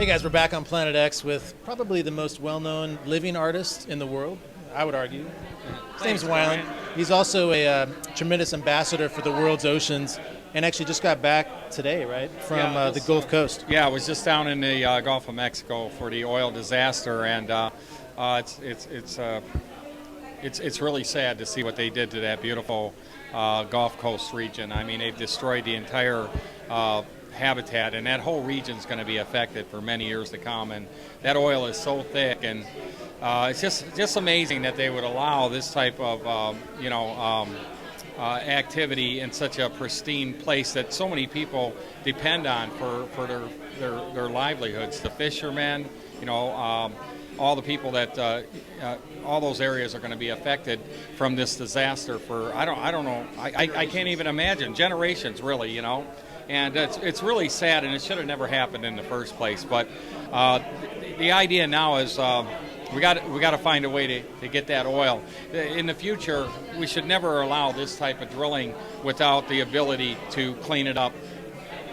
Hey guys, we're back on Planet X with probably the most well-known living artist in the world, I would argue. His name's WYLAND. He's also a tremendous ambassador for the world's oceans, and actually just got back today, right, from the Gulf Coast. Yeah, I was just down in the Gulf of Mexico for the oil disaster, and it's really sad to see what they did to that beautiful Gulf Coast region. I mean, they've destroyed the entire habitat, and that whole region's going to be affected for many years to come. And that oil is so thick, and it's just amazing that they would allow this type of activity in such a pristine place that so many people depend on for their livelihoods. The fishermen, all the people that all those areas are going to be affected from this disaster for I don't know, I can't even imagine, generations, really, and it's really sad, and it should have never happened in the first place. But the idea now is we got to find a way to get that oil. In the future, we should never allow this type of drilling without the ability to clean it up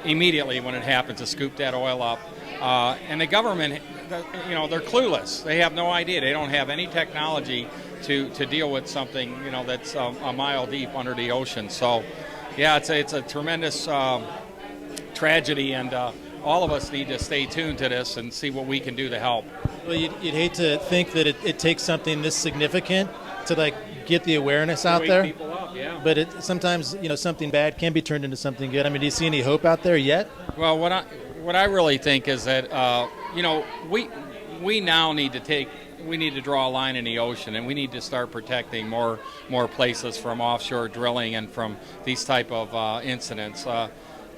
immediately when it happens, to scoop that oil up. And the government, they're clueless. They have no idea. They don't have any technology to deal with something, that's a mile deep under the ocean. So, yeah, it's a tremendous tragedy, and all of us need to stay tuned to this and see what we can do to help. Well, you'd hate to think that it takes something this significant to get the awareness out there. Wake people up, yeah. But sometimes something bad can be turned into something good. I mean, do you see any hope out there yet? Well, what I really think is that we now need to draw a line in the ocean, and we need to start protecting more places from offshore drilling and from these type of incidents.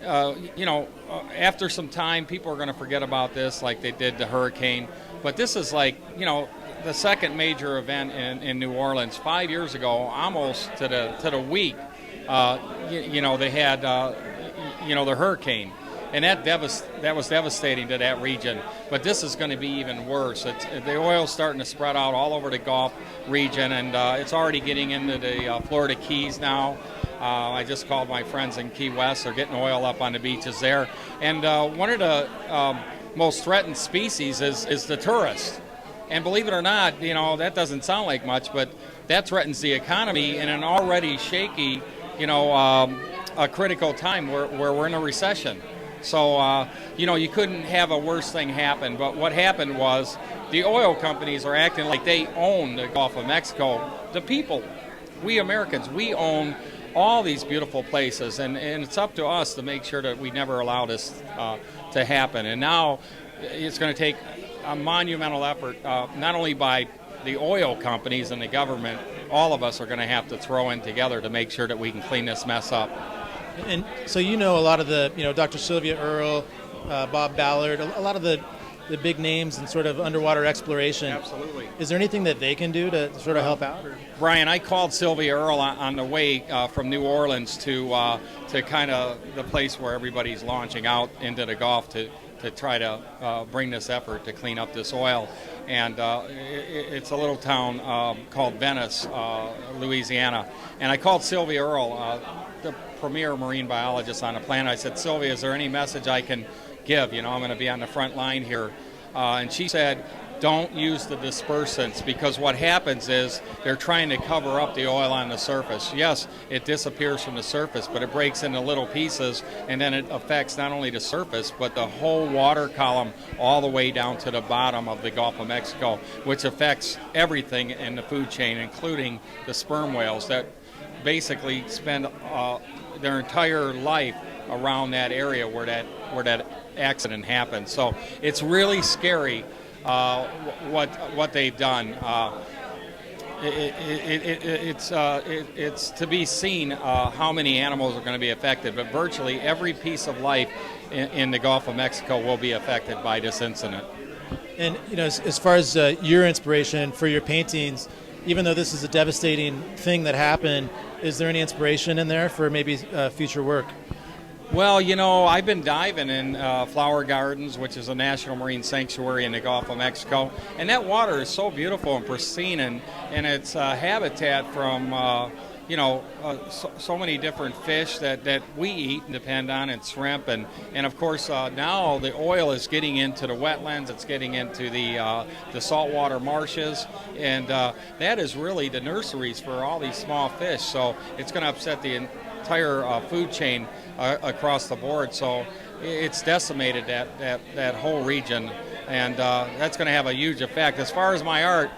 After some time, people are going to forget about this like they did the hurricane. But this is the second major event in New Orleans. 5 years ago, almost to the week, they had the hurricane. And that was devastating to that region. But this is going to be even worse. The oil's starting to spread out all over the Gulf region, and it's already getting into the Florida Keys now. I just called my friends in Key West. They're getting oil up on the beaches there. And one of the most threatened species is the tourist. And believe it or not, that doesn't sound like much, but that threatens the economy in an already shaky, a critical time where we're in a recession. So, you couldn't have a worse thing happen. But what happened was the oil companies are acting like they own the Gulf of Mexico. The people, we Americans, we own all these beautiful places, and it's up to us to make sure that we never allow this to happen. And now it's going to take a monumental effort, not only by the oil companies and the government. All of us are going to have to throw in together to make sure that we can clean this mess up. And so a lot of the, Dr. Sylvia Earle, Bob Ballard, a lot of the big names in sort of underwater exploration. Absolutely. Is there anything that they can do to sort of help out? Brian, I called Sylvia Earle on the way from New Orleans to kind of the place where everybody's launching out into the Gulf to try to bring this effort to clean up this oil. And it's a little town called Venice, Louisiana. And I called Sylvia Earle, the premier marine biologist on the planet. I said, Sylvia, is there any message I can give? I'm going to be on the front line here. And she said, don't use the dispersants, because what happens is they're trying to cover up the oil on the surface. Yes, it disappears from the surface, but it breaks into little pieces, and then it affects not only the surface, but the whole water column all the way down to the bottom of the Gulf of Mexico, which affects everything in the food chain, including the sperm whales that basically spend their entire life around that area where that accident happened. So it's really scary what they've done. It's to be seen how many animals are going to be affected, but virtually every piece of life in the Gulf of Mexico will be affected by this incident. And as far as your inspiration for your paintings, even though this is a devastating thing that happened, is there any inspiration in there for maybe future work? Well, I've been diving in Flower Gardens, which is a national marine sanctuary in the Gulf of Mexico, and that water is so beautiful and pristine, and its habitat from so many different fish that we eat and depend on, and shrimp, and of course now the oil is getting into the wetlands, it's getting into the saltwater marshes, and that is really the nurseries for all these small fish. So it's going to upset the entire food chain across the board. So it's decimated that whole region, and that's going to have a huge effect. As far as my art,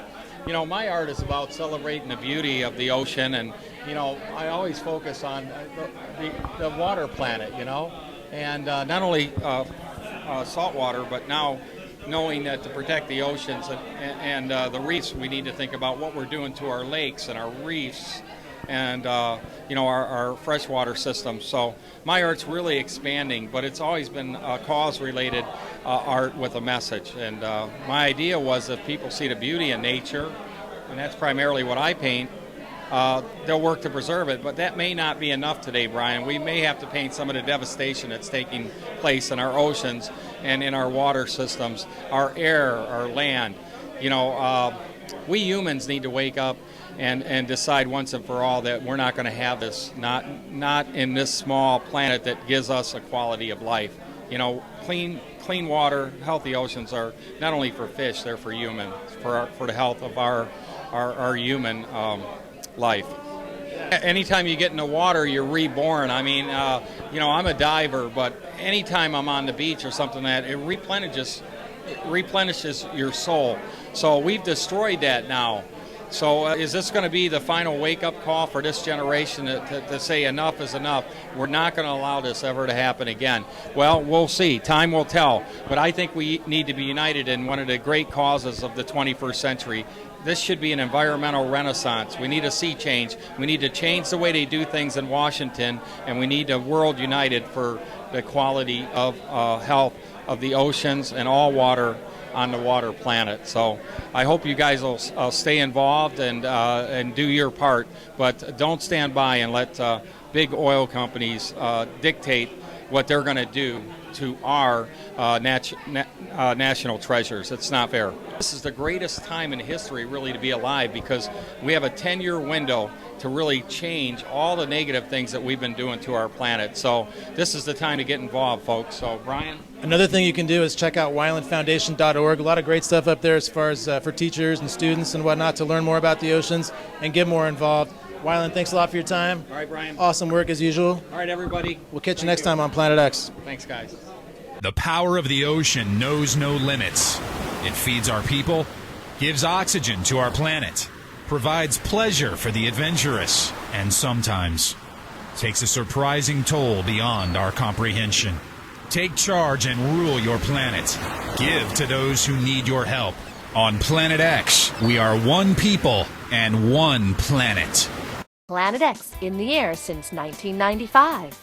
my art is about celebrating the beauty of the ocean, and I always focus on the water planet, and not only salt water, but now knowing that to protect the oceans and the reefs, we need to think about what we're doing to our lakes and our reefs and our freshwater systems. So my art's really expanding, but it's always been cause-related art with a message. And my idea was if people see the beauty in nature, and that's primarily what I paint, they'll work to preserve it. But that may not be enough today, Brian. We may have to paint some of the devastation that's taking place in our oceans and in our water systems, our air, our land. We humans need to wake up and decide once and for all that we're not going to have this, not in this small planet that gives us a quality of life. Clean water, healthy oceans are not only for fish, they're for humans, for the health of our human life. Anytime you get in the water, you're reborn. I mean, I'm a diver, but anytime I'm on the beach or something, that it replenishes your soul. So we've destroyed that now. So is this going to be the final wake-up call for this generation to say enough is enough? We're not going to allow this ever to happen again. Well, we'll see. Time will tell. But I think we need to be united in one of the great causes of the 21st century. This should be an environmental renaissance. We need a sea change. We need to change the way they do things in Washington, and we need a world united for the quality of health of the oceans and all water on the water planet. So I hope you guys will stay involved and do your part, but don't stand by and let big oil companies dictate what they're going to do to our national treasures. It's not fair. This is the greatest time in history really to be alive, because we have a 10-year window to really change all the negative things that we've been doing to our planet. So this is the time to get involved, folks. So Brian? Another thing you can do is check out WYLAND.foundation.org. A lot of great stuff up there as far as for teachers and students and whatnot to learn more about the oceans and get more involved. WYLAND, thanks a lot for your time. All right, Brian. Awesome work as usual. All right, everybody. We'll catch you next time on Planet X. Thanks, guys. The power of the ocean knows no limits. It feeds our people, gives oxygen to our planet, provides pleasure for the adventurous, and sometimes takes a surprising toll beyond our comprehension. Take charge and rule your planet. Give to those who need your help. On Planet X, we are one people and one planet. Planet X in the air since 1995.